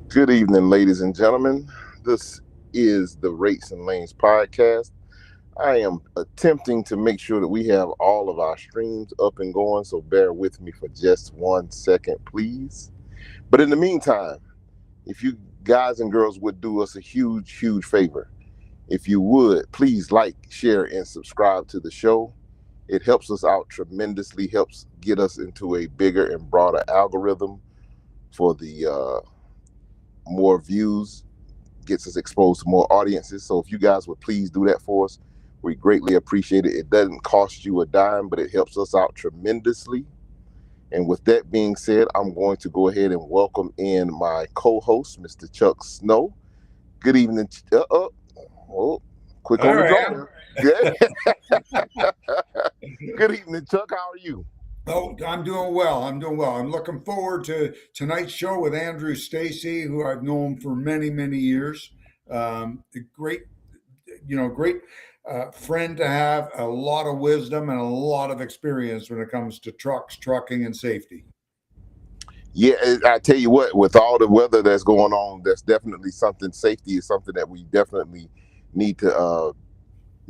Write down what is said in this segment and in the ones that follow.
Good evening, ladies and gentlemen. This is the Rates and Lanes podcast. I am attempting to make sure that we have all of our streams up and going, so bear with me for just 1 second, please. But in the meantime, if you guys and girls would do us a huge favor, if you would, please like, share, and subscribe to the show. It helps us out tremendously, helps get us into a bigger and broader algorithm for the more views, gets us exposed to more audiences. So if you guys would please do that for us, we greatly appreciate it. It doesn't cost you a dime, but it helps us out tremendously. And with that being said, I'm going to go ahead and welcome in my co-host, Mr. Chuck Snow. Good evening. Oh, quick All on the right. draw. Yeah. Good evening, Chuck. How are you? Oh, I'm doing well. I'm looking forward to tonight's show with Andrew Stacy, who I've known for many years. A great friend to have, a lot of wisdom and a lot of experience when it comes to trucks, trucking, and safety. Yeah, I tell you what, with all the weather that's going on, that's definitely something. Safety is something that we definitely need to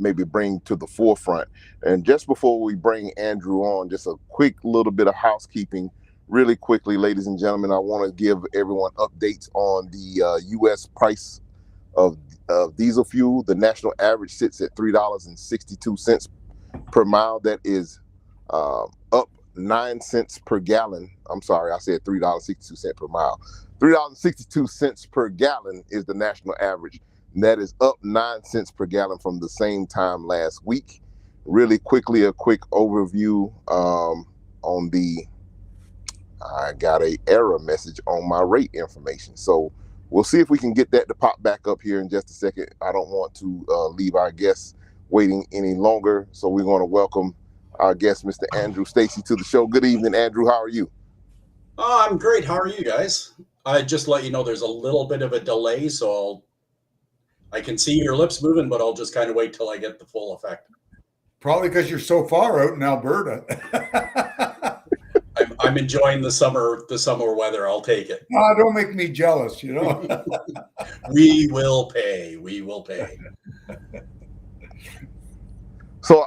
maybe bring to the forefront. And just before we bring Andrew on, just a quick little bit of housekeeping, really quickly, ladies and gentlemen. I want to give everyone updates on the U.S. price of diesel fuel. The national average sits at $3.62 per mile. That is up 9 cents per gallon. I'm sorry, I said $3.62 per mile. $3.62 per gallon is the national average. And that is up 9 cents per gallon from the same time last week. Really quickly, a quick overview on the. I got a error message on my rate information, so we'll see if we can get that to pop back up here in just a second. I don't want to leave our guests waiting any longer, so we're going to welcome our guest, Mr. Andrew Stacy, to the show. Good evening, Andrew. How are you? Oh, I'm great. How are you guys? I just let you know there's a little bit of a delay, so I can see your lips moving, but I'll just kind of wait till I get the full effect. Probably because you're so far out in Alberta. I'm enjoying the summer weather. I'll take it. Don't make me jealous, We will pay. We will pay. So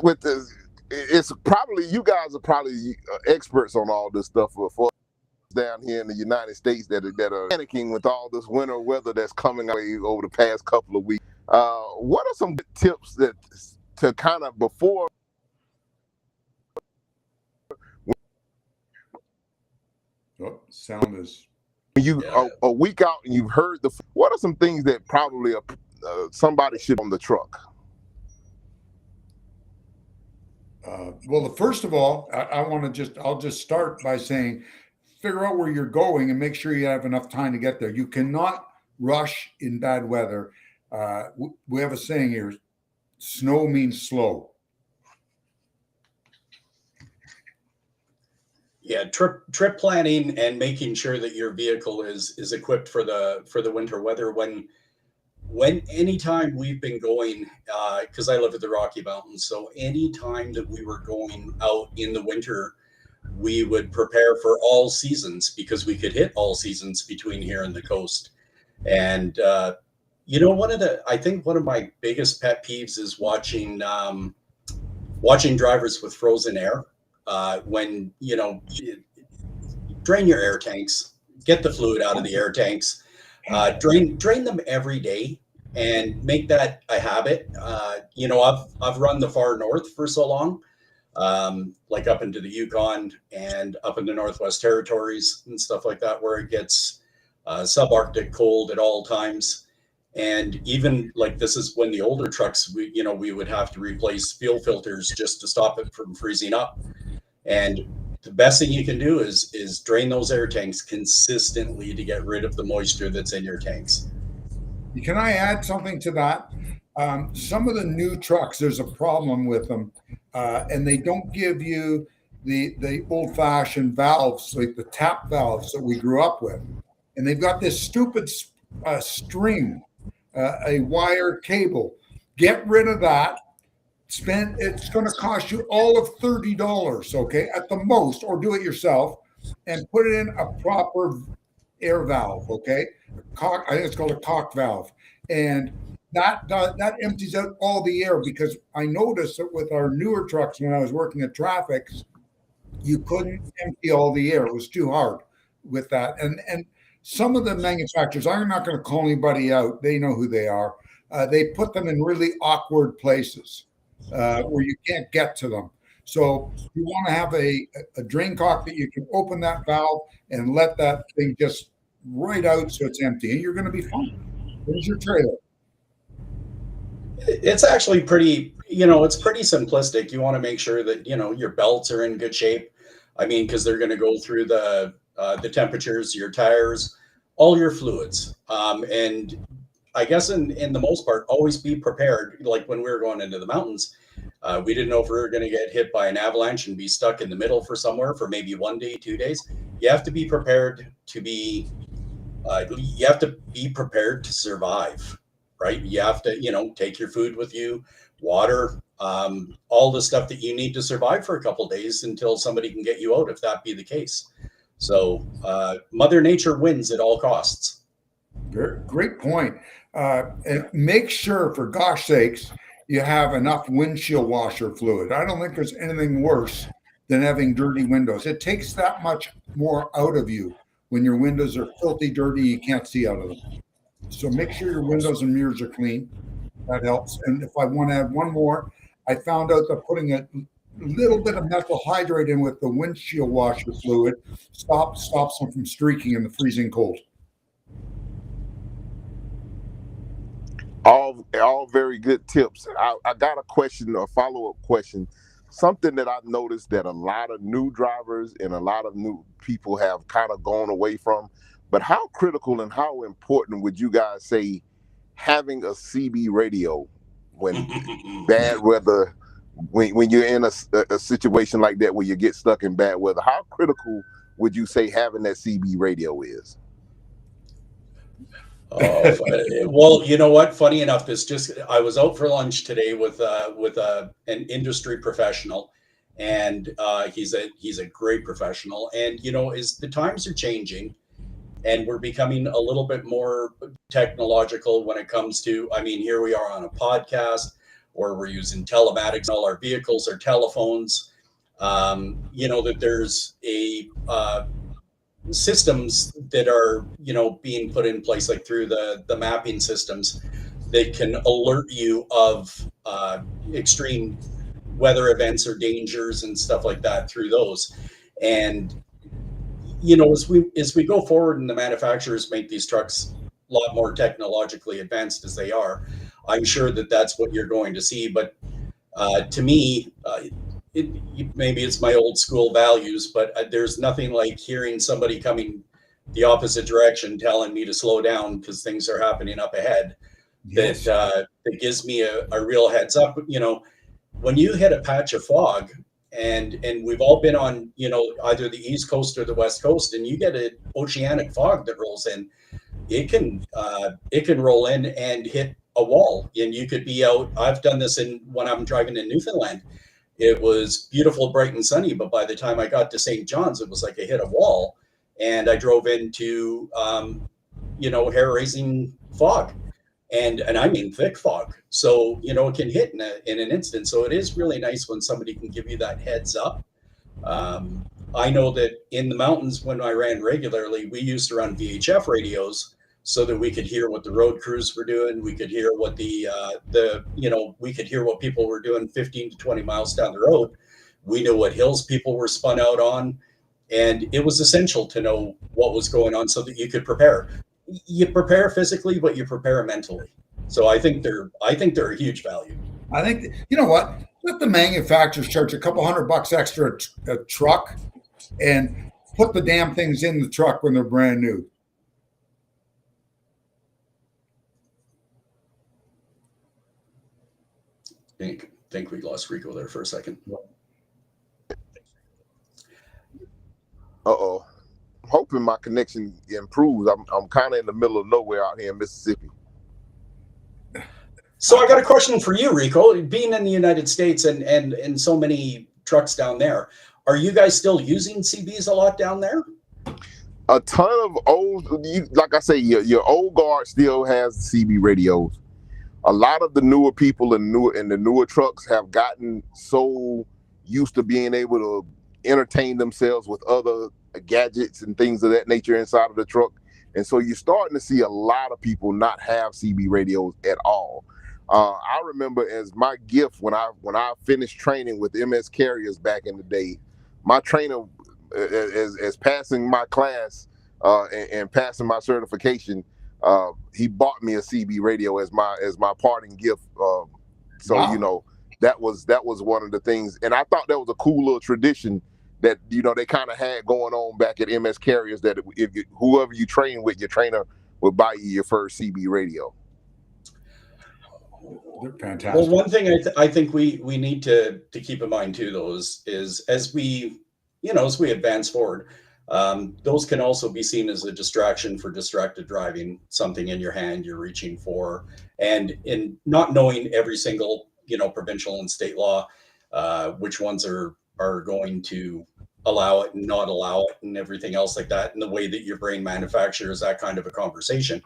with the, it's probably, you guys are probably experts on all this stuff for down here in the United States that are panicking with all this winter weather that's coming away over the past couple of weeks. What are some tips that to kind of before sound is you a week out and you've heard what are some things that probably somebody should on the truck? Well, first of all, I'll just start by saying, figure out where you're going and make sure you have enough time to get there. You cannot rush in bad weather. We have a saying here, snow means slow. Yeah, trip planning and making sure that your vehicle is equipped for the winter weather. When anytime we've been going, because I live at the Rocky Mountains, so anytime that we were going out in the winter, we would prepare for all seasons because we could hit all seasons between here and the coast. And I think one of my biggest pet peeves is watching drivers with frozen air. When drain your air tanks, get the fluid out of the air tanks. Drain them every day and make that a habit. I've run the far north for so long, like up into the Yukon and up in the Northwest Territories and stuff like that, where it gets subarctic cold at all times. And even like this is when the older trucks, we would have to replace fuel filters just to stop it from freezing up. And the best thing you can do is drain those air tanks consistently to get rid of the moisture that's in your tanks. Can I add something to that? Some of the new trucks, there's a problem with them, and they don't give you the old-fashioned valves, like the tap valves that we grew up with. And they've got this stupid string, a wire cable. Get rid of that. It's going to cost you all of $30, okay, at the most, or do it yourself. and put it in a proper air valve. Okay, I think it's called a cock valve, and that empties out all the air, because I noticed that with our newer trucks when I was working at traffics, you couldn't empty all the air. It was too hard with that. And some of the manufacturers, I'm not going to call anybody out. They know who they are. They put them in really awkward places where you can't get to them. So you want to have a drain cock that you can open that valve and let that thing just right out so it's empty, and you're going to be fine. There's your trailer. It's actually pretty, it's pretty simplistic. You want to make sure that, your belts are in good shape. I mean, because they're going to go through the temperatures, your tires, all your fluids. And I guess in the most part, always be prepared. Like when we were going into the mountains, we didn't know if we were going to get hit by an avalanche and be stuck in the middle for somewhere for maybe 1 day, 2 days. You have to be prepared to survive, right? You have to, take your food with you, water, all the stuff that you need to survive for a couple of days until somebody can get you out, if that be the case. So Mother Nature wins at all costs. Great point. And make sure, for gosh sakes, you have enough windshield washer fluid. I don't think there's anything worse than having dirty windows. It takes that much more out of you when your windows are filthy dirty, you can't see out of them. So make sure your windows and mirrors are clean. That helps. And if I want to add one more, I found out that putting a little bit of methyl hydrate in with the windshield washer fluid stops them from streaking in the freezing cold. All very good tips. I got a question, a follow-up question. Something that I've noticed that a lot of new drivers and a lot of new people have kind of gone away from. But how critical and how important would you guys say having a CB radio when bad weather, when you're in a situation like that where you get stuck in bad weather? How critical would you say having that CB radio is? Oh, well, you know what? Funny enough, I was out for lunch today with an industry professional, and he's a great professional. And as the times are changing, and we're becoming a little bit more technological when it comes to, I mean, here we are on a podcast, or we're using telematics in all our vehicles, our telephones. That there's systems that are being put in place, like through the mapping systems, that can alert you of extreme weather events or dangers and stuff like that through those. And as we go forward and the manufacturers make these trucks a lot more technologically advanced as they are, I'm sure that that's what you're going to see. But to me, maybe it's my old school values, but there's nothing like hearing somebody coming the opposite direction telling me to slow down because things are happening up ahead. Yes. That gives me a real heads up. When you hit a patch of fog, and we've all been on either the East Coast or the West Coast, and you get an oceanic fog that rolls in, it can roll in and hit a wall, and you could be out. I've done this when I'm driving in Newfoundland. It was beautiful, bright and sunny, but by the time I got to St. John's, it was like I hit a wall, and I drove into hair-raising fog, and I mean thick fog. So it can hit in an instant. So it is really nice when somebody can give you that heads up. I know that in the mountains, when I ran regularly, we used to run VHF radios so that we could hear what the road crews were doing. We could hear what we could hear what people were doing 15 to 20 miles down the road. We knew what hills people were spun out on, and it was essential to know what was going on so that you could prepare. You prepare physically, but you prepare mentally. So I think they're a huge value. I think what? Let the manufacturers charge a couple $100 extra a truck, and put the damn things in the truck when they're brand new. I think we lost Rico there for a second. Uh-oh. I'm hoping my connection improves. I'm kind of in the middle of nowhere out here in Mississippi. So I got a question for you, Rico. Being in the United States and so many trucks down there, Are you guys still using CBs a lot down there? A ton of old, like I say, your old guard still has CB radios. A lot of the newer people in the newer trucks have gotten so used to being able to entertain themselves with other gadgets and things of that nature inside of the truck, and so you're starting to see a lot of people not have CB radios at all. I remember as my gift when I finished training with MS Carriers back in the day, my trainer, as passing my class and passing my certification, he bought me a CB radio as my parting gift. So Wow. you know, that was one of the things, and I thought that was a cool little tradition that, you know, they kind of had going on back at MS Carriers, that if whoever you train with, your trainer would buy you your first CB radio. They're fantastic. Well, one thing I think we need to keep in mind too, though, is as we advance forward, those can also be seen as a distraction for distracted driving, something in your hand you're reaching for, and in not knowing every single, provincial and state law, which ones are going to allow it and not allow it and everything else like that, and the way that your brain manufactures that kind of a conversation.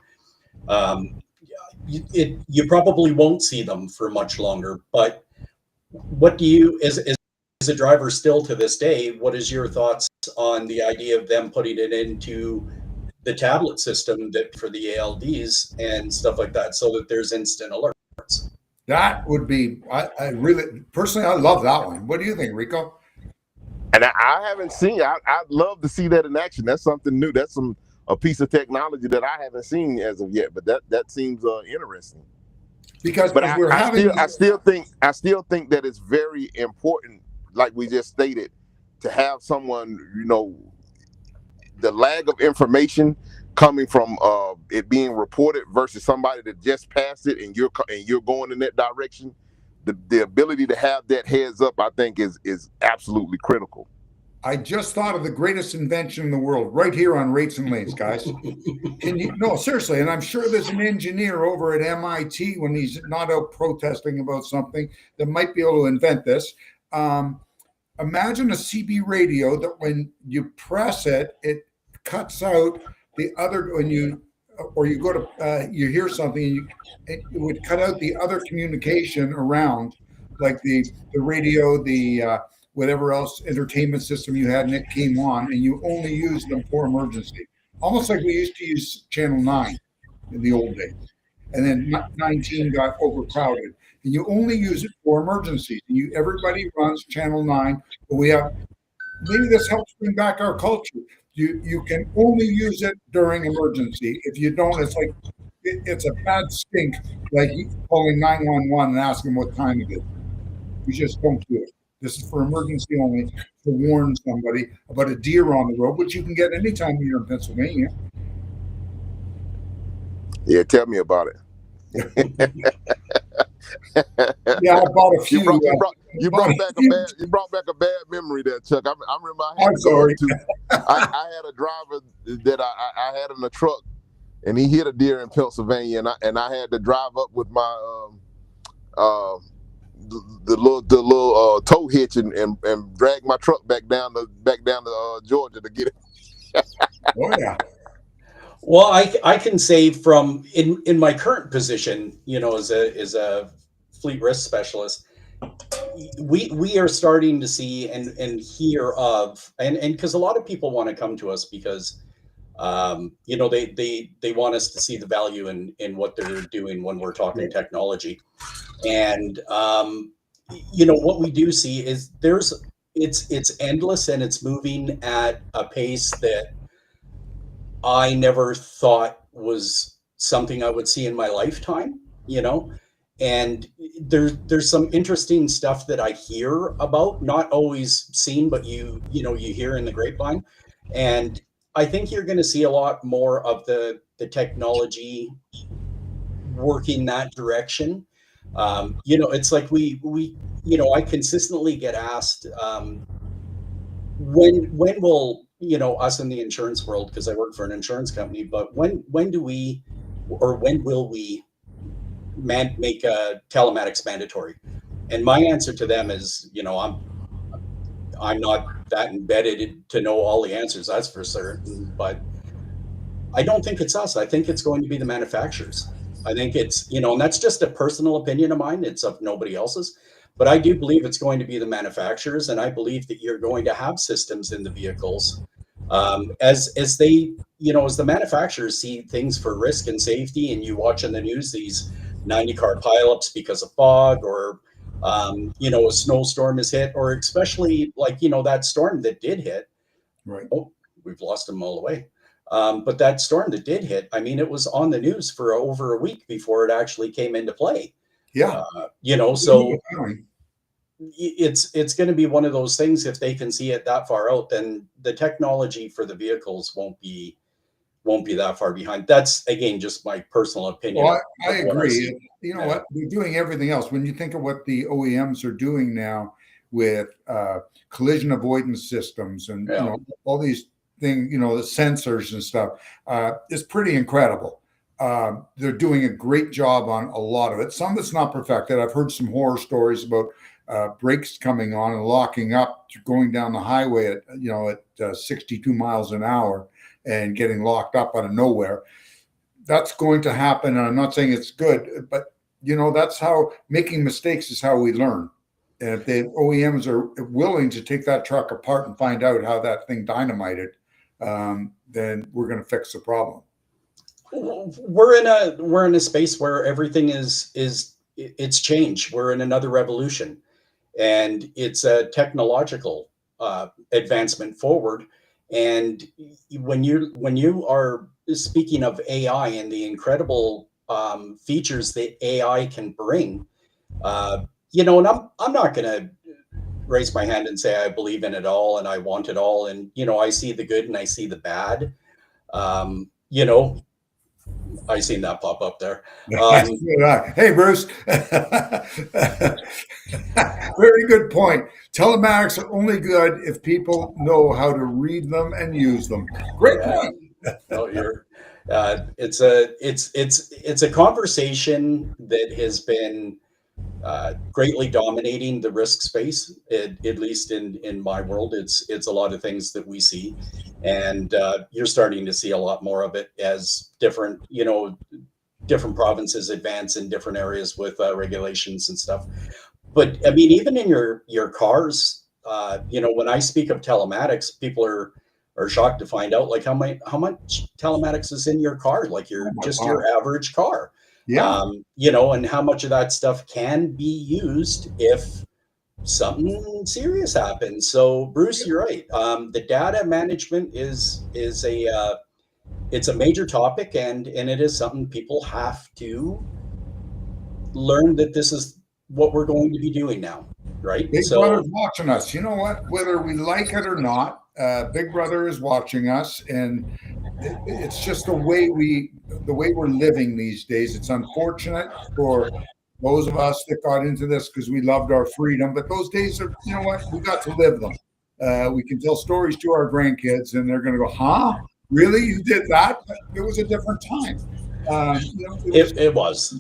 You probably won't see them for much longer, but what do you, as a driver still to this day, what is your thoughts on the idea of them putting it into the tablet system that for the ALDs and stuff like that, so that there's instant alerts? That would be, I really, personally, I love that one. What do you think, Rico? And I haven't seen, I'd love to see that in action. That's something new. That's a piece of technology that I haven't seen as of yet, but that seems interesting. Because but I still think that it's very important, like we just stated, to have someone, the lag of information coming from it being reported versus somebody that just passed it and you're going in that direction. The ability to have that heads up, I think, is absolutely critical. I just thought of the greatest invention in the world right here on Rates and Lanes, guys. No, seriously, and I'm sure there's an engineer over at MIT when he's not out protesting about something that might be able to invent this. Imagine a CB radio that when you press it, it cuts out the other, you go to, you hear something, it would cut out the other communication around, like the radio, the whatever else entertainment system you had, and it came on, and you only use them for emergency. Almost like we used to use Channel 9 in the old days. And then 19 got overcrowded. And you only use it for emergencies. And everybody runs Channel 9, but maybe this helps bring back our culture. You can only use it during emergency. If you don't, it's like, it's a bad stink, like calling 911 and asking what time it is. You just don't do it. This is for emergency only, to warn somebody about a deer on the road, which you can get anytime you're in Pennsylvania. Yeah, tell me about it. Yeah, I bought a few. You brought back a bad memory there, Chuck. I remember I had a driver that I had in a truck, and he hit a deer in Pennsylvania, and I had to drive up with my the little tow hitch and drag my truck back down to Georgia to get it. Oh yeah. Well, I can say from in my current position, as a fleet risk specialist, we are starting to see and hear of, and because a lot of people want to come to us because they want us to see the value in what they're doing when we're talking technology. And what we do see is it's endless, and it's moving at a pace that I never thought was something I would see in my lifetime, and there's some interesting stuff that I hear about, not always seen, but you hear in the grapevine. And I think you're going to see a lot more of the technology working that direction. It's like we I consistently get asked, when will, us in the insurance world, because I work for an insurance company, but when will we make telematics mandatory? And my answer to them is, I'm not that embedded to know all the answers, that's for certain. But I don't think it's us. I think it's going to be the manufacturers. I think it's, and that's just a personal opinion of mine. It's of nobody else's. But I do believe it's going to be the manufacturers, and I believe that you're going to have systems in the vehicles as they, as the manufacturers see things for risk and safety, and you watch in the news these 90-car pileups because of fog, or a snowstorm is hit, or especially like that storm that did hit. Right. Oh, we've lost them all the way. But that storm that did hit, I mean, it was on the news for over a week before it actually came into play. Yeah. So it's going to be one of those things. If they can see it that far out, then the technology for the vehicles won't be that far behind. That's, again, just my personal opinion. Well, I agree. You know what? We're doing everything else. When you think of what the OEMs are doing now with collision avoidance systems and all these things, the sensors and stuff, is pretty incredible. They're doing a great job on a lot of it. Some of it's not perfected. I've heard some horror stories about brakes coming on and locking up, going down the highway at 62 miles an hour and getting locked up out of nowhere. That's going to happen. And I'm not saying it's good, but that's how making mistakes is how we learn. And if the OEMs are willing to take that truck apart and find out how that thing dynamited, then we're going to fix the problem. We're in a space where everything it's change. We're in another revolution, and it's a technological advancement forward. And when you are speaking of AI and the incredible features that AI can bring, and I'm not going to raise my hand and say I believe in it all and I want it all, and I see the good and I see the bad. I seen that pop up there. Hey, Bruce. Very good point. Telematics are only good if people know how to read them and use them. Great point. No, it's a conversation that has been greatly dominating the risk space. At least in my world, it's a lot of things that we see, and you're starting to see a lot more of it as different provinces advance in different areas with regulations and stuff. But I mean, even in your cars, when I speak of telematics, people are shocked to find out like how much telematics is in your car, like your average car. Yeah. And how much of that stuff can be used if something serious happens. So Bruce, you're right. The data management is it's a major topic, and it is something people have to learn that this is what we're going to be doing now, right? Big Brother's watching us. You know what? Whether we like it or not, Big Brother is watching us, and it's just the way we're living these days. It's unfortunate for those of us that got into this because we loved our freedom, but those days are, we got to live them. We can tell stories to our grandkids, and they're going to go, "Huh? Really? You did that?" But it was a different time. It was.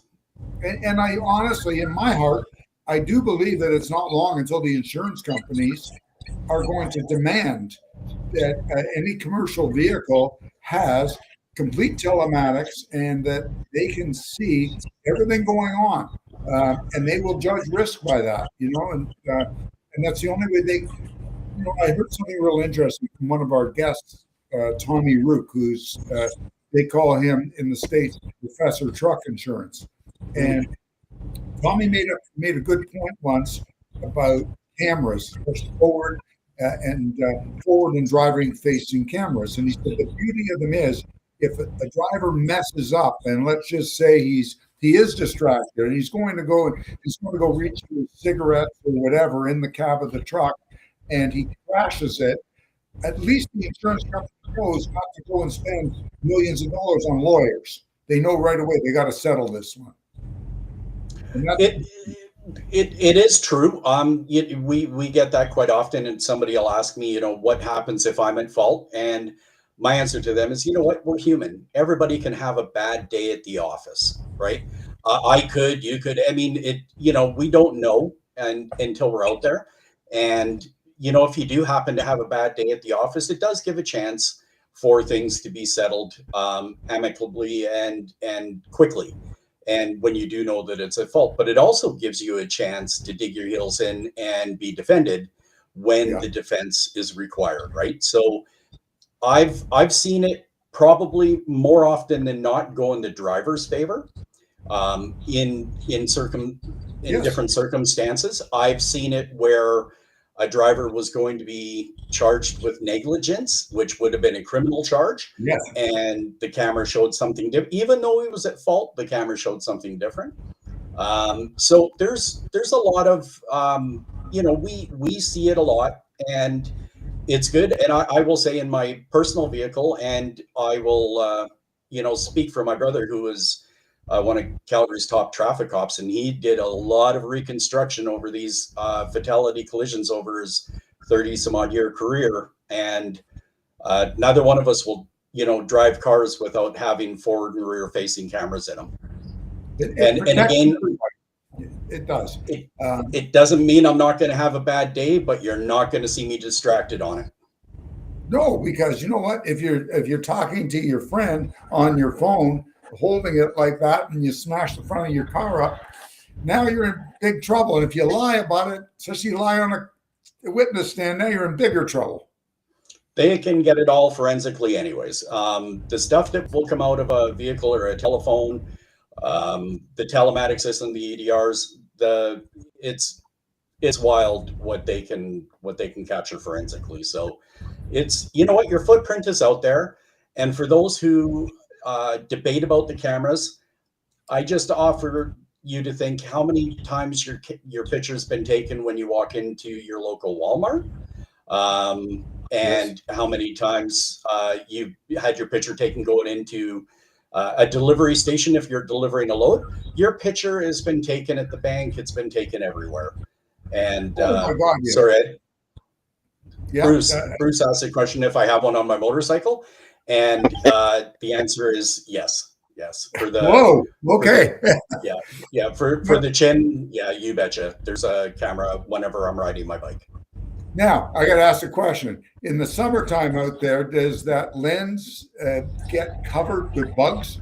And I honestly, in my heart, I do believe that it's not long until the insurance companies are going to demand that any commercial vehicle has complete telematics and that they can see everything going on, and they will judge risk by that. And that's the only way they. I heard something real interesting from one of our guests, Tommy Rook, who's they call him in the States Professor Truck Insurance. And Tommy made a good point once about cameras, especially forward and driving facing cameras. And he said the beauty of them is if a driver messes up, and let's just say he is distracted and he's going to go reach for his cigarettes or whatever in the cab of the truck, and he crashes it. At least the insurance company knows not to go and spend millions of dollars on lawyers. They know right away they got to settle this one. It is true. We get that quite often, and somebody will ask me, what happens if I'm at fault? And my answer to them is, what? We're human. Everybody can have a bad day at the office, right? You could. I mean, we don't know until we're out there, and you know, if you do happen to have a bad day at the office, it does give a chance for things to be settled amicably and quickly. And when you do know that it's at fault, but it also gives you a chance to dig your heels in and be defended when the defense is required, right? So I've seen it probably more often than not go in the driver's favor in different circumstances. I've seen it where a driver was going to be charged with negligence, which would have been a criminal charge. Yes. And the camera showed something different. Even though he was at fault, the camera showed something different. So there's a lot of, you know, we see it a lot, and it's good. And I will say, in my personal vehicle, and I will, you know, speak for my brother, who is one of Calgary's top traffic cops, and he did a lot of reconstruction over these fatality collisions over his 30 some odd year career. And neither one of us will, you know, drive cars without having forward and rear facing cameras in them. And again, it does. It doesn't mean I'm not going to have a bad day, but you're not going to see me distracted on it. No, because you know what? If you're talking to your friend on your phone, holding it like that, and you smash the front of your car up, now you're in big trouble. And if you lie about it, especially you lie on a witness stand, now you're in bigger trouble. They can get it all forensically anyways. The stuff that will come out of a vehicle or a telephone, the telematics system, the EDRs, it's wild what they can capture forensically. So it's, you know what, your footprint is out there. And for those who debate about the cameras, I just offer you to think how many times your picture's been taken when you walk into your local Walmart, and how many times you've had your picture taken going into a delivery station. If you're delivering a load, your picture has been taken at the bank. It's been taken everywhere. And oh my God, yeah. Sorry, Ed. Yeah, Bruce asked a question if I have one on my motorcycle, and the answer is yes. For the okay. For the chin, yeah, you betcha. There's a camera whenever I'm riding my bike. Now I got to ask a question. In the summertime out there, does that lens get covered with bugs?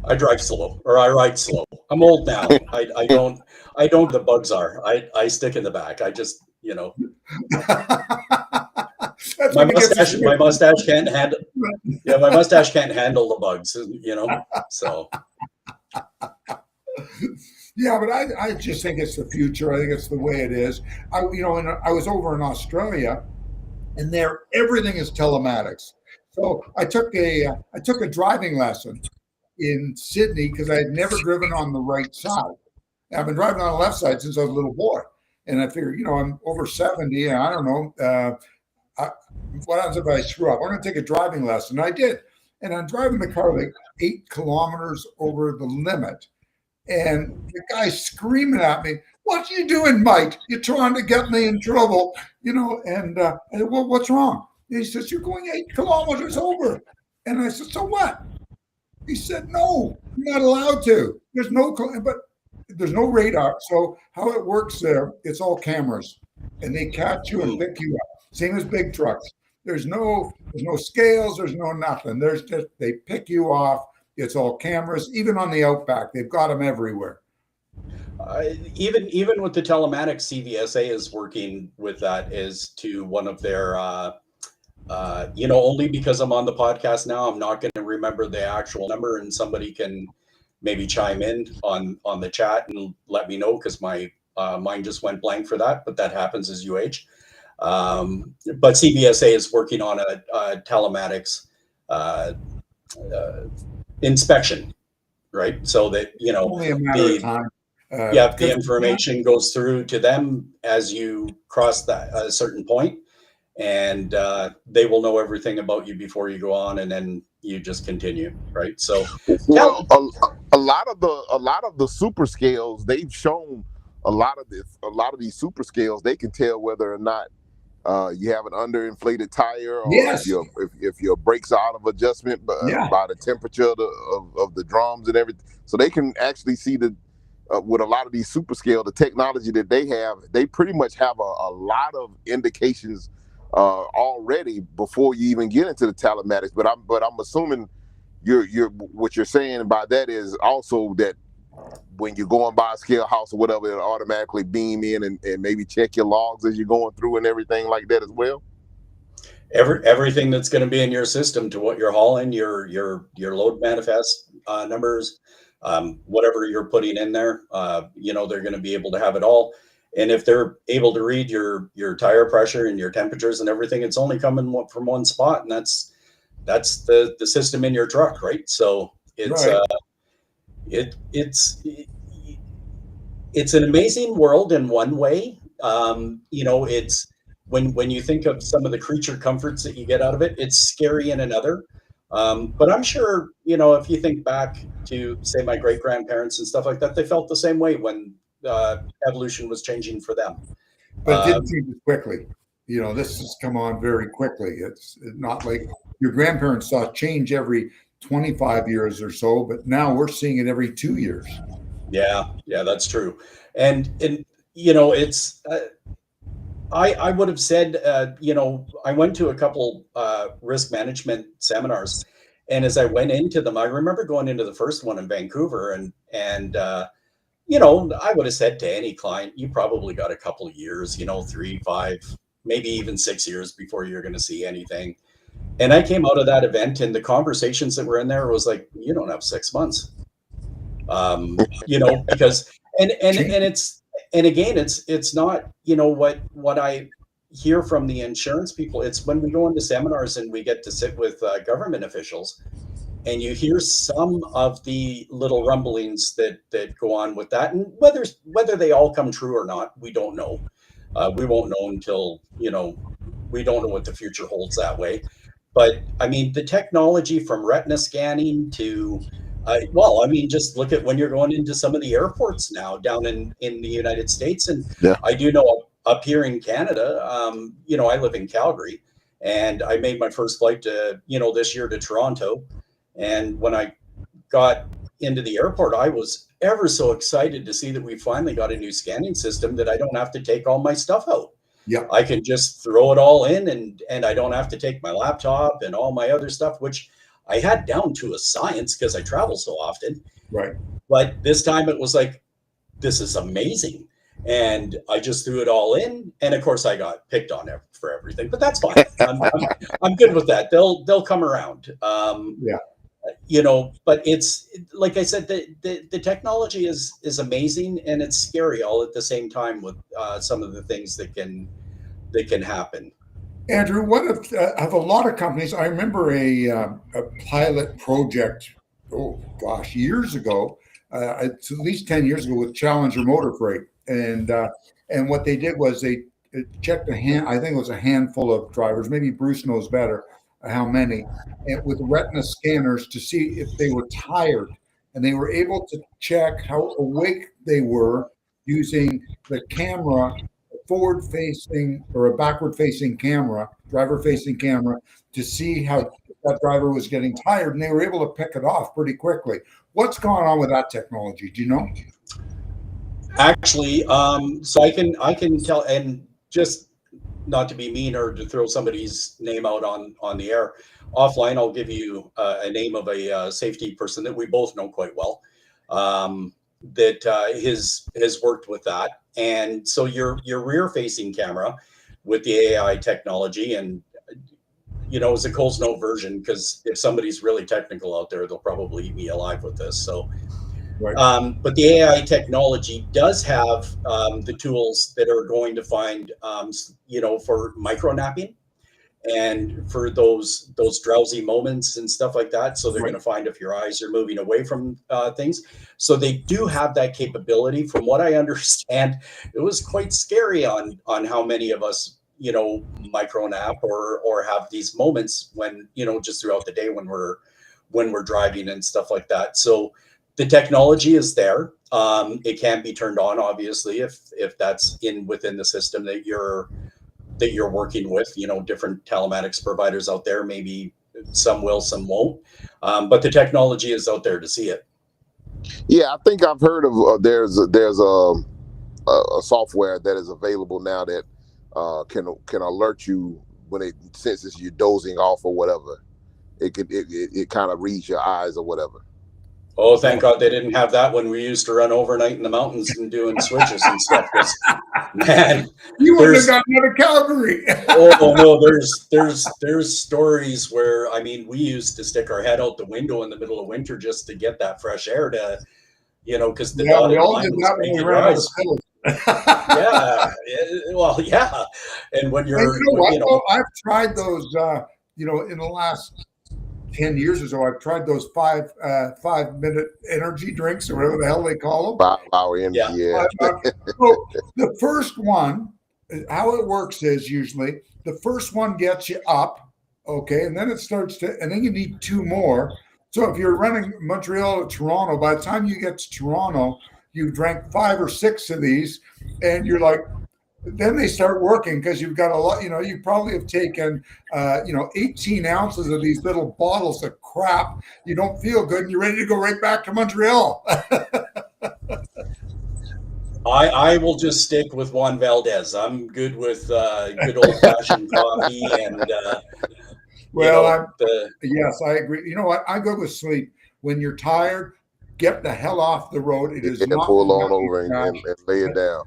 I drive slow, or I ride slow. I'm old now. I don't. The bugs are. I stick in the back. I just, you know. my mustache can't handle. Yeah, my mustache can't handle the bugs. You know. So. Yeah, but I just think it's the future. I think it's the way it is. I was over in Australia, and there everything is telematics. So I took a driving lesson in Sydney because I had never driven on the right side. I've been driving on the left side since I was a little boy, and I figured, you know, I'm over 70, and I don't know what happens if I screw up. I'm going to take a driving lesson. And I did, and I'm driving the car like 8 kilometers over the limit. And the guy's screaming at me, "What are you doing, mate? You're trying to get me in trouble," you know. And I said, "Well, what's wrong?" And he says, "You're going 8 kilometers over." And I said, "So what?" He said, "No, you're not allowed to. There's no radar. So how it works there, it's all cameras, and they catch you and pick you up. Same as big trucks. There's no scales. There's no nothing. There's just they pick you off." It's all cameras, even on the Outback. They've got them everywhere. Even with the telematics, CVSA is working with that as to one of their, you know, only because I'm on the podcast now, I'm not going to remember the actual number, and somebody can maybe chime in on the chat and let me know, because my mind just went blank for that, but that happens as you age. But CVSA is working on a telematics inspection, right? So that, you know, only a matter of time. The information goes through to them as you cross that a certain point, and they will know everything about you before you go on, and then you just continue, right? So, well, a lot of the super scales, they've shown a lot of these super scales, they can tell whether or not you have an underinflated tire, or if your brakes are out of adjustment by the temperature of the drums and everything. So they can actually see with a lot of these super scale, the technology that they have, they pretty much have a lot of indications already before you even get into the telematics. But I'm assuming you're what you're saying by that is also that when you're going by a scale house or whatever, it'll automatically beam in and maybe check your logs as you're going through and everything like that as well. Everything that's going to be in your system to what you're hauling, your load manifest numbers, whatever you're putting in there, they're going to be able to have it all. And if they're able to read your tire pressure and your temperatures and everything, it's only coming from one spot, and that's the system in your truck, right? So it's Right. It's an amazing world in one way. It's when you think of some of the creature comforts that you get out of it, it's scary in another. But I'm sure, if you think back to, say, my great grandparents and stuff like that, they felt the same way when evolution was changing for them. But it didn't change as quickly. This has come on very quickly. It's not like your grandparents saw change every 25 years or so, but now we're seeing it every 2 years. Yeah, that's true. And it's I would have said, I went to a couple risk management seminars, and as I went into them, I remember going into the first one in Vancouver, and I would have said to any client, you probably got a couple of years, 3, 5, maybe even 6 years before you're going to see anything. And I came out of that event, and the conversations that were in there was like, you don't have 6 months, because and it's, and again, it's not, what I hear from the insurance people. It's when we go into seminars and we get to sit with government officials, and you hear some of the little rumblings that go on with that, and whether they all come true or not, we don't know. We won't know until, we don't know what the future holds that way. But I mean, the technology from retina scanning to just look at when you're going into some of the airports now down in the United States. And Yeah. I do know up here in Canada, I live in Calgary, and I made my first flight to, this year to Toronto. And when I got into the airport, I was ever so excited to see that we finally got a new scanning system that I don't have to take all my stuff out. Yeah. I can just throw it all in, and I don't have to take my laptop and all my other stuff, which I had down to a science because I travel so often. Right. But this time it was like, this is amazing. And I just threw it all in. And of course I got picked on for everything, but that's fine. I'm good with that. They'll come around. Yeah. But it's like I said, the technology is amazing, and it's scary all at the same time with some of the things that can happen. Andrew, what have a lot of companies? I remember a pilot project. Oh gosh, years ago. It's at least 10 years ago with Challenger Motor Freight, and what they did was they checked I think it was a handful of drivers. Maybe Bruce knows better how many, and with retina scanners to see if they were tired, and they were able to check how awake they were using the camera, forward facing or a backward facing camera, driver facing camera, to see how that driver was getting tired, and they were able to pick it off pretty quickly. What's going on with that technology? Do you know? Actually, so I can tell, and just not to be mean or to throw somebody's name out on the air, offline, I'll give you a name of a safety person that we both know quite well, that has worked with that. And so your rear facing camera with the AI technology, and it's a Cole's Note version, because if somebody's really technical out there, they'll probably eat me alive with this. So Right. but the AI technology does have the tools that are going to find, for micro napping and for those drowsy moments and stuff like that. So they're Right. going to find if your eyes are moving away from things. So they do have that capability. From what I understand, it was quite scary on how many of us, micro nap or have these moments when, just throughout the day when we're driving and stuff like that. So the technology is there. It can be turned on, obviously, if that's within the system that you're working with. Different telematics providers out there, maybe some will, some won't. But the technology is out there to see it. Yeah, I think I've heard of there's a software that is available now that can alert you when it senses you dozing off or whatever. It kind of reads your eyes or whatever. Oh, thank God they didn't have that when we used to run overnight in the mountains and doing switches and stuff. Because man, You wouldn't have there's gotten out of Calgary. oh no, there's stories where I mean we used to stick our head out the window in the middle of winter just to get that fresh air to because the Yeah, we dotted all line did was that when we making ran your out of eyes. pills. Yeah, well, yeah, and when And you you're know what? you know Though? I've tried those. In the last 10 years or so, I've tried those 5 minute energy drinks or whatever the hell they call them. 5 hour energy. yeah. Yeah. So the first one, how it works is usually the first one gets you up, okay, and then it starts to, and then you need two more. So if you're running Montreal to Toronto, by the time you get to Toronto, you drank 5 or 6 of these, and you're like, then they start working because you've got a lot, you probably have taken, 18 ounces of these little bottles of crap. You don't feel good and you're ready to go right back to Montreal. I will just stick with Juan Valdez. I'm good with good old fashioned coffee and Well, the yes, I agree. You know what? I go with sleep. When you're tired, get the hell off the road. It is Yeah, not pull meant on to be over crashed. and lay it down.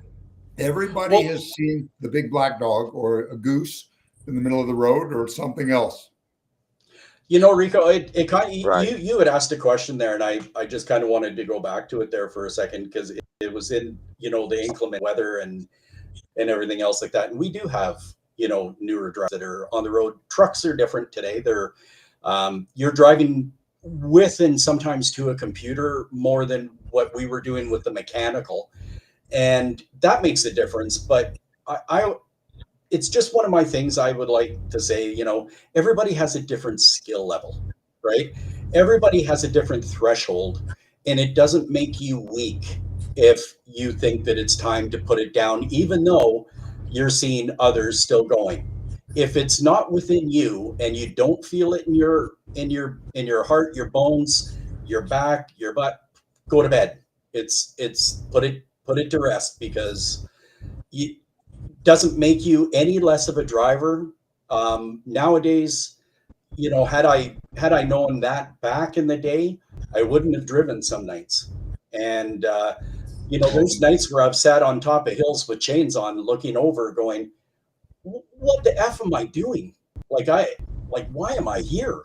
Everybody well, has seen the big black dog or a goose in the middle of the road or something else. Rico, it kind of, Right. you had asked a question there, and I just kind of wanted to go back to it there for a second because it was in the inclement weather and everything else like that, and we do have newer drivers that are on the road. Trucks are different today. They're you're driving with and sometimes to a computer more than what we were doing with the mechanical, and that makes a difference. But I it's just one of my things I would like to say, everybody has a different skill level, right? Everybody has a different threshold, and it doesn't make you weak if you think that it's time to put it down, even though you're seeing others still going. If it's not within you and you don't feel it in your heart, your bones, your back, your butt, go to bed. It's put it to rest because you, doesn't make you any less of a driver. Nowadays, had I known that back in the day, I wouldn't have driven some nights. And there's nights where I've sat on top of hills with chains on, looking over, going, "What the f am I doing? Why am I here?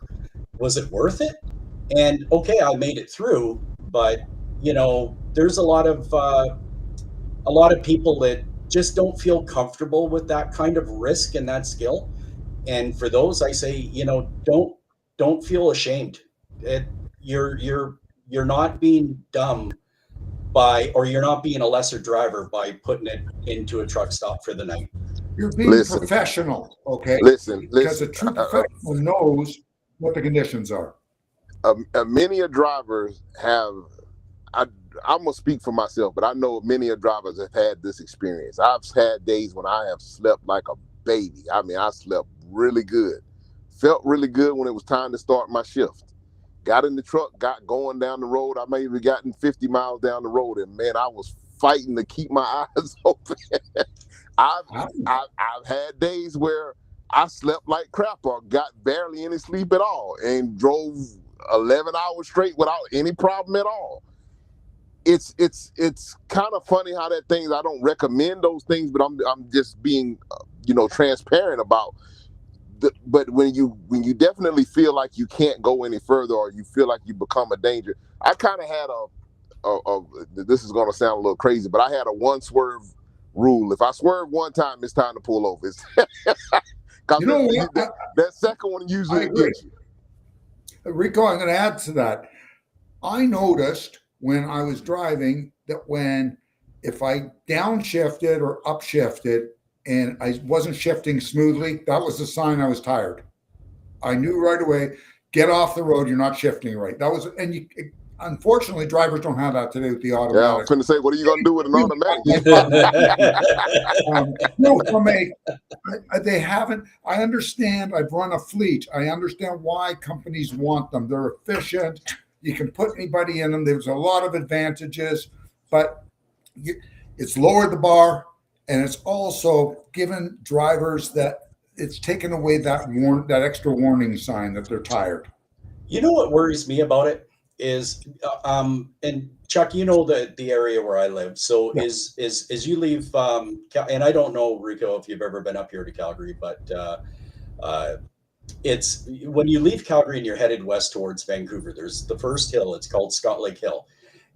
Was it worth it?" And okay, I made it through, but there's a lot of people that just don't feel comfortable with that kind of risk and that skill. And for those, I say, don't feel ashamed. It, you're not being dumb or you're not being a lesser driver by putting it into a truck stop for the night. You're being Listen, professional, okay? listen. Because a true professional knows what the conditions are. Many a drivers have. I'm gonna speak for myself, but I know many a drivers have had this experience. I've had days when I have slept like a baby. I mean, I slept really good, felt really good when it was time to start my shift. Got in the truck, got going down the road. I may have gotten 50 miles down the road, and man, I was fighting to keep my eyes open. I've had days where I slept like crap or got barely any sleep at all and drove 11 hours straight without any problem at all. It's kind of funny how that things, I don't recommend those things, but I'm just being transparent about but when you definitely feel like you can't go any further or you feel like you become a danger. I kind of had this is going to sound a little crazy, but I had a one swerve rule. If I swerve one time, it's time to pull over. Because that second one usually gets you. Rico, I'm going to add to that. I noticed when I was driving that if I downshifted or upshifted and I wasn't shifting smoothly, that was a sign I was tired. I knew right away, get off the road, you're not shifting right. That was, and unfortunately, drivers don't have that today with the automatic. Yeah, I was going to say, what are you going to do with an automatic? They haven't. I understand. I've run a fleet. I understand why companies want them. They're efficient. You can put anybody in them. There's a lot of advantages, but it's lowered the bar, and it's also given drivers that it's taken away that extra warning sign that they're tired. You know what worries me about it is, and Chuck, you know the area where I live. So Yeah. is you leave, and I don't know, Rico, if you've ever been up here to Calgary, but uh, it's when you leave Calgary and you're headed west towards Vancouver. There's the first hill. It's called Scott Lake Hill,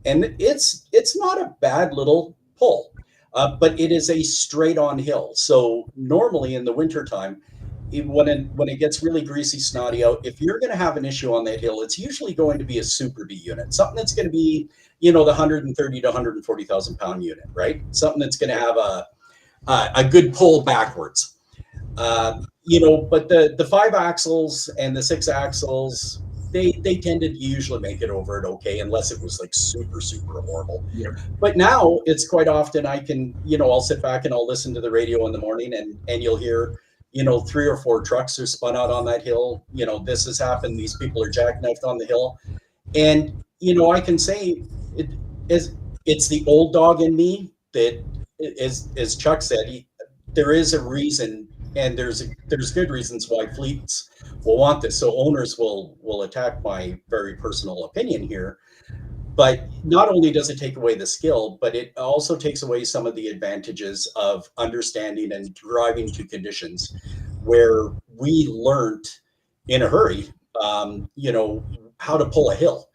and it's not a bad little pull, but it is a straight on hill. So normally in the wintertime, when it gets really greasy snotty out, if you're going to have an issue on that hill, it's usually going to be a Super B unit, something that's going to be, the 130 to 140,000 pound unit, right? Something that's going to have a good pull backwards. But the 5 axles and the 6 axles, they tended to usually make it over it okay, unless it was like super, super horrible. Yeah. But now it's quite often I can, I'll sit back and I'll listen to the radio in the morning, and you'll hear, 3 or 4 trucks are spun out on that hill. This has happened. These people are jackknifed on the hill. And, I can say it's the old dog in me that, as Chuck said, there is a reason, and there's good reasons why fleets will want this. So owners will attack my very personal opinion here. But not only does it take away the skill, but it also takes away some of the advantages of understanding and driving to conditions where we learned in a hurry, how to pull a hill.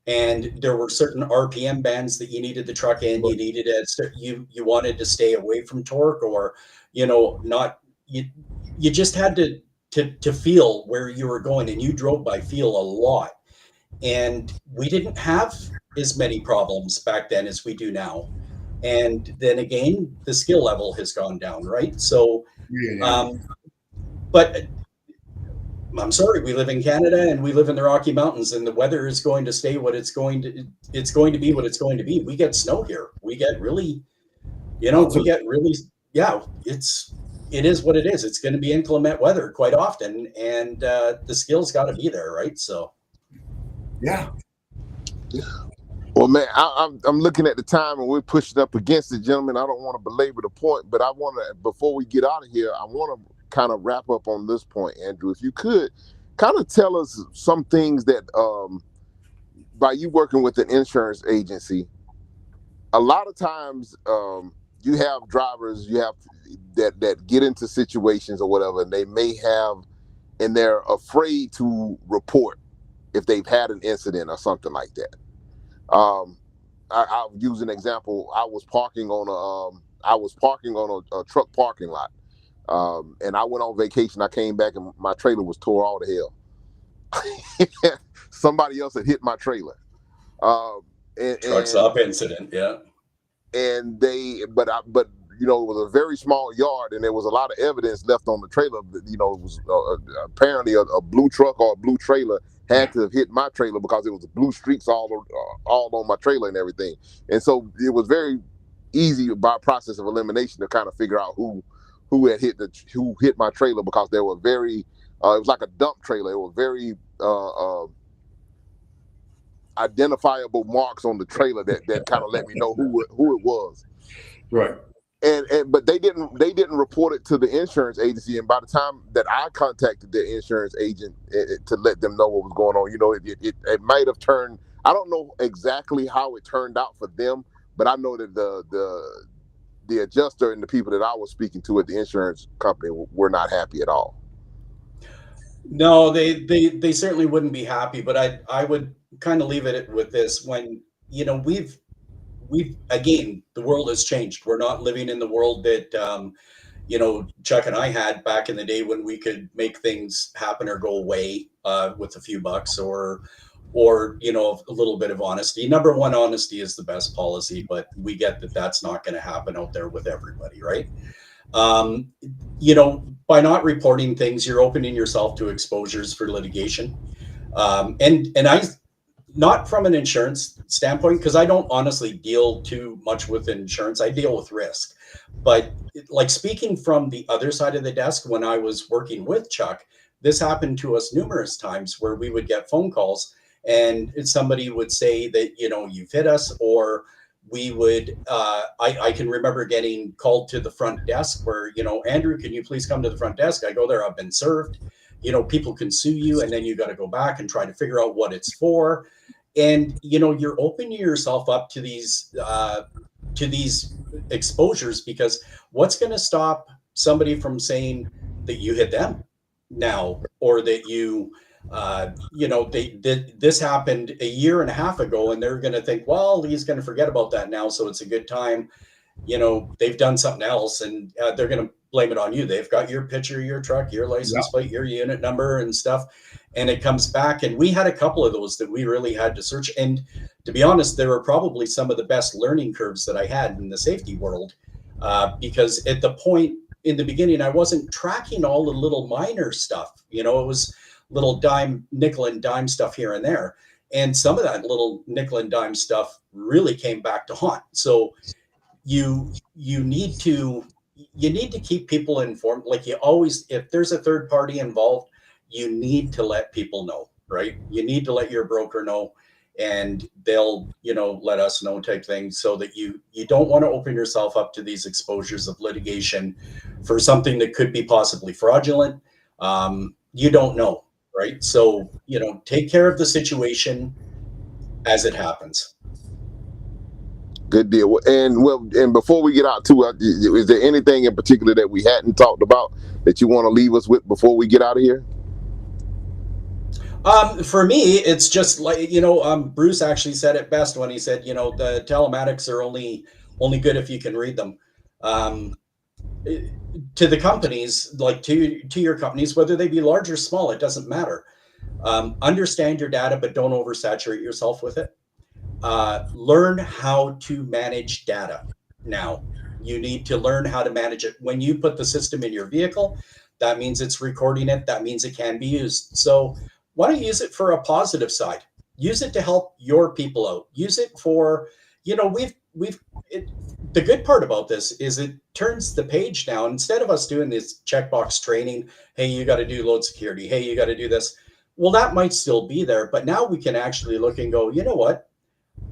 And there were certain RPM bands that you needed the truck in. You needed it. You wanted to stay away from torque, or not. You just had to feel where you were going, and you drove by feel a lot. And we didn't have as many problems back then as we do now. And then again, the skill level has gone down, right? So, but I'm sorry, we live in Canada and we live in the Rocky Mountains, and the weather is going to stay what it's going to be what it's going to be. We get snow here. We get really, it is what it is. It's going to be inclement weather quite often, and the skill's got to be there, right? So, yeah. Well, man, I'm looking at the time and we're pushing up against it, gentlemen. I don't want to belabor the point, but I want to, before we get out of here, I want to kind of wrap up on this point, Andrew. If you could kind of tell us some things that, by you working with an insurance agency, a lot of times you have drivers that get into situations or whatever, and they may have, and they're afraid to report if they've had an incident or something like that. I'll use an example. I was parking on a truck parking lot, and I went on vacation. I came back and my trailer was tore all to hell. Somebody else had hit my trailer. Truck stop incident, yeah. And but it was a very small yard, and there was a lot of evidence left on the trailer. It was apparently a blue truck or a blue trailer had to have hit my trailer because it was blue streaks all on my trailer and everything. And so it was very easy by process of elimination to kind of figure out who hit my trailer, because there were very it was like a dump trailer. It was very identifiable marks on the trailer that kind of let me know who it was. Right. But they didn't report it to the insurance agency, and by the time that I contacted the insurance agent to let them know what was going on, it might have turned. I don't know exactly how it turned out for them, but I know that the adjuster and the people that I was speaking to at the insurance company were not happy at all. No, they certainly wouldn't be happy, but I would kind of leave it with this: when we've again, the world has changed. We're not living in the world that Chuck and I had back in the day, when we could make things happen or go away with a few bucks, or a little bit of honesty. Number one, honesty is the best policy, but we get that that's not going to happen out there with everybody, right? By not reporting things, you're opening yourself to exposures for litigation. And I, not from an insurance standpoint, because I don't honestly deal too much with insurance. I deal with risk. But like, speaking from the other side of the desk, when I was working with Chuck, this happened to us numerous times, where we would get phone calls and somebody would say that, you've hit us, or we would, I can remember getting called to the front desk where, Andrew, can you please come to the front desk? I go there, I've been served. People can sue you, and then you got to go back and try to figure out what it's for. And, you're opening yourself up to these exposures, because what's going to stop somebody from saying that you hit them now, or that this happened a year and a half ago, and they're going to think, well, he's going to forget about that now, so it's a good time. They've done something else, and they're going to blame it on you. They've got your picture, your truck, your license plate, your unit number and stuff, and it comes back. And we had a couple of those that we really had to search. And to be honest, they were probably some of the best learning curves that I had in the safety world, because at the point in the beginning, I wasn't tracking all the little minor stuff. It was little nickel and dime stuff here and there. And some of that little nickel and dime stuff really came back to haunt. So you need to keep people informed. Like, you always, if there's a third party involved, you need to let people know, right? You need to let your broker know, and they'll, let us know, type thing, so that you don't want to open yourself up to these exposures of litigation for something that could be possibly fraudulent. You don't know, right? So, take care of the situation as it happens. Good deal. And before we get out to, is there anything in particular that we hadn't talked about that you want to leave us with before we get out of here? For me, it's just like, Bruce actually said it best when he said, the telematics are only good if you can read them. To the companies, like to your companies, whether they be large or small, it doesn't matter. Understand your data, but don't oversaturate yourself with it. Learn how to manage data. Now, you need to learn how to manage it. When you put the system in your vehicle, that means it's recording it. That means it can be used. So why don't you use it for a positive side? Use it to help your people out. Use it for, the good part about this is it turns the page now. Instead of us doing this checkbox training, hey, you got to do load security. Hey, you got to do this. Well, that might still be there, but now we can actually look and go, you know what?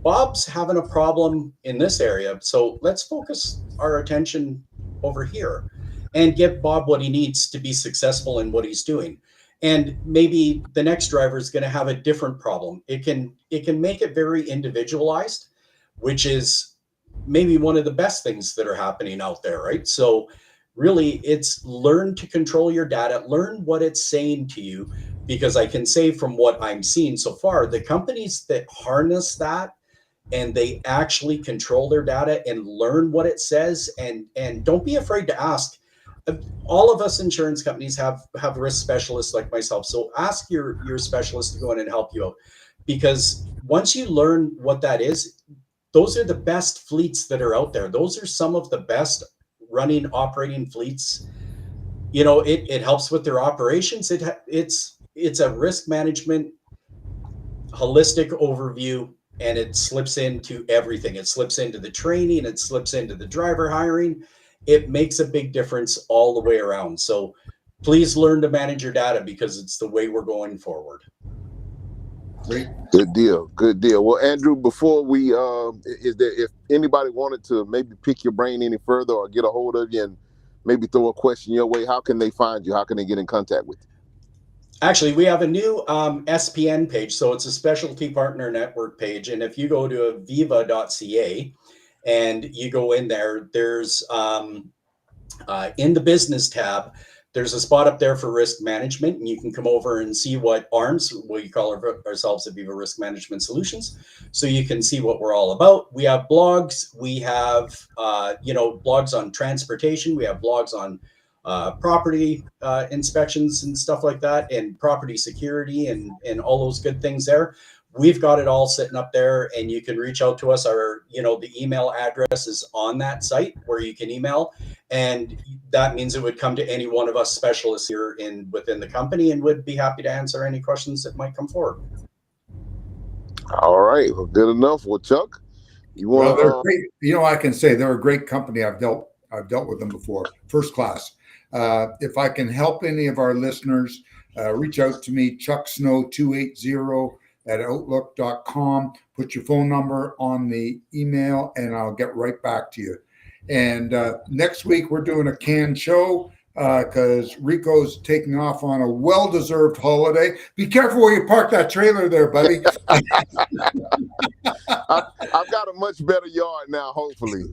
Bob's having a problem in this area, so let's focus our attention over here and give Bob what he needs to be successful in what he's doing. And maybe the next driver is going to have a different problem. It can make it very individualized, which is maybe one of the best things that are happening out there, right? So really, it's learn to control your data, learn what it's saying to you, because I can say from what I'm seeing so far, the companies that harness that and they actually control their data and learn what it says, and don't be afraid to ask. All of us insurance companies have risk specialists like myself. So ask your specialist to go in and help you out, because once you learn what that is, those are the best fleets that are out there. Those are some of the best running, operating fleets. It helps with their operations. It's a risk management holistic overview, and it slips into everything. It slips into the training, it slips into the driver hiring. It makes a big difference all the way around. So please learn to manage your data, because it's the way we're going forward. Great. Good deal. Good deal. Well, Andrew, before we, if anybody wanted to maybe pick your brain any further or get a hold of you and maybe throw a question your way, how can they find you? How can they get in contact with you? Actually, we have a new SPN page. So it's a specialty partner network page. And if you go to aviva.ca and you go in there, there's in the business tab, there's a spot up there for risk management, and you can come over and see what ARMS, we call ourselves Aviva Risk Management Solutions. So you can see what we're all about. We have blogs. We have, blogs on transportation. We have blogs on property inspections and stuff like that, and property security and all those good things there. We've got it all sitting up there, and you can reach out to us. The email address is on that site where you can email, and that means it would come to any one of us specialists here within the company, and would be happy to answer any questions that might come forward. All right, well, good enough. Well, Chuck, you want? Well, they're great. I can say they're a great company. I've dealt with them before, first class. If I can help any of our listeners, reach out to me, Chuck Snow 280 outlook.com. Put your phone number on the email and I'll get right back to you. And next week we're doing a canned show because Rico's taking off on a well-deserved holiday. Be careful where you park that trailer there, buddy. I've got a much better yard now, hopefully.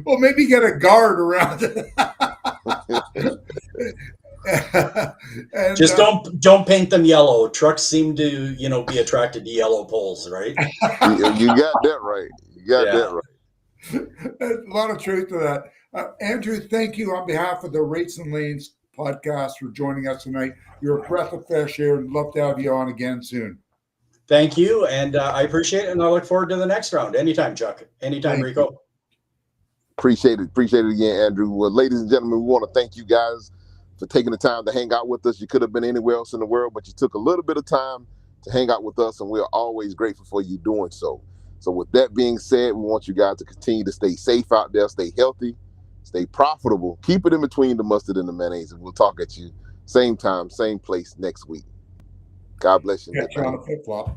Well, maybe get a guard around it. And, just don't paint them yellow. Trucks seem to be attracted to yellow poles, right? You got that right. You got that right. A lot of truth to that. Andrew, thank you on behalf of the Rates and Lanes podcast for joining us tonight. You're a breath of fresh air. I'd love to have you on again soon. Thank you, and I appreciate it, and I look forward to the next round. Anytime, Chuck. Anytime, Rico. Appreciate it again, Andrew. Well, ladies and gentlemen, we want to thank you guys for taking the time to hang out with us. You could have been anywhere else in the world, but you took a little bit of time to hang out with us, and we're always grateful for you doing so. So with that being said, we want you guys to continue to stay safe out there, stay healthy, stay profitable, keep it in between the mustard and the mayonnaise, and we'll talk at you same time, same place next week. God bless you. Catch you on a flip-flop.